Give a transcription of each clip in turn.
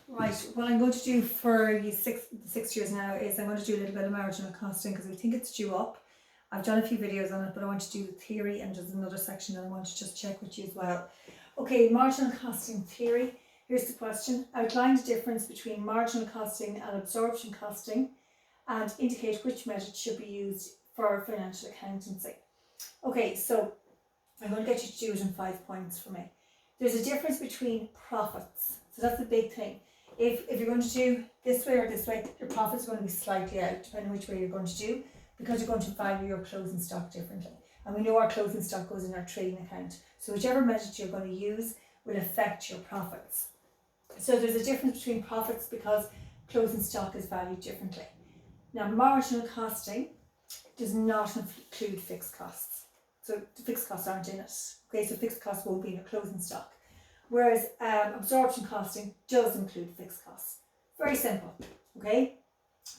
Right, what I'm going to do for you six years now is I'm going to do a little bit of marginal costing because I think it's due up. I've done a few videos on it, but I want to do the theory, and there's another section that I want to just check with you as well. Okay, marginal costing theory. Here's the question. Outline the difference between marginal costing and absorption costing and indicate which method should be used for financial accountancy. Okay, so I'm going to get you to do it in 5 points for me. There's a difference between profits. So that's the big thing. If you're going to do this way or this way, your profits are going to be slightly out, depending on which way you're going to do, because you're going to value your closing stock differently. And we know our closing stock goes in our trading account. So whichever method you're going to use will affect your profits. So there's a difference between profits because closing stock is valued differently. Now, marginal costing does not include fixed costs. So the fixed costs aren't in it. Okay, so fixed costs won't be in your closing stock. Whereas absorption costing does include fixed costs. Very simple. Okay,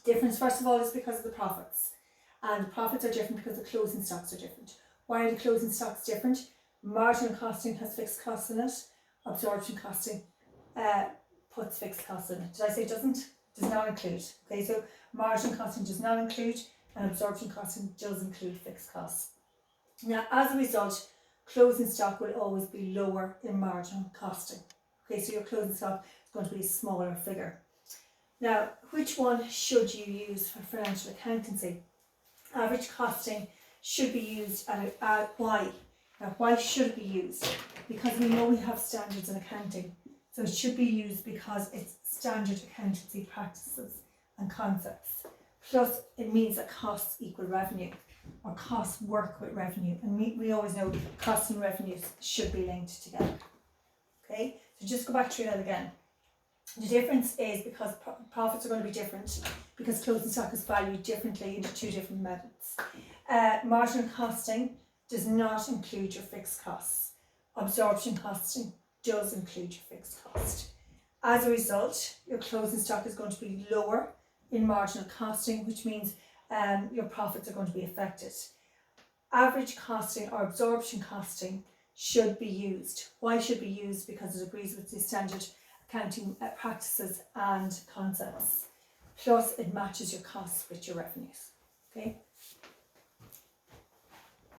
difference first of all is because of the profits. And the profits are different because the closing stocks are different. Why are the closing stocks different? Marginal costing has fixed costs in it. Absorption costing puts fixed costs in it. Did I say doesn't? Does not include. Okay, so marginal costing does not include, and absorption costing does include fixed costs. Now, as a result, closing stock will always be lower in marginal costing. Okay, so your closing stock is going to be a smaller figure. Now, which one should you use for financial accountancy? Average costing should be used at why? Now, why should it be used? Because we know we have standards in accounting. So it should be used because it's standard accountancy practices and concepts. Plus, it means that costs equal revenue, or costs work with revenue. And we always know costs and revenues should be linked together. Okay, so just go back through that again. The difference is because profits are going to be different, because closing stock is valued differently into two different methods. Marginal costing does not include your fixed costs. Absorption costing does include your fixed cost. As a result, your closing stock is going to be lower in marginal costing, which means your profits are going to be affected. Average costing or absorption costing should be used. Why should be used? Because it agrees with the standard accounting practices and concepts. Plus, it matches your costs with your revenues. Okay.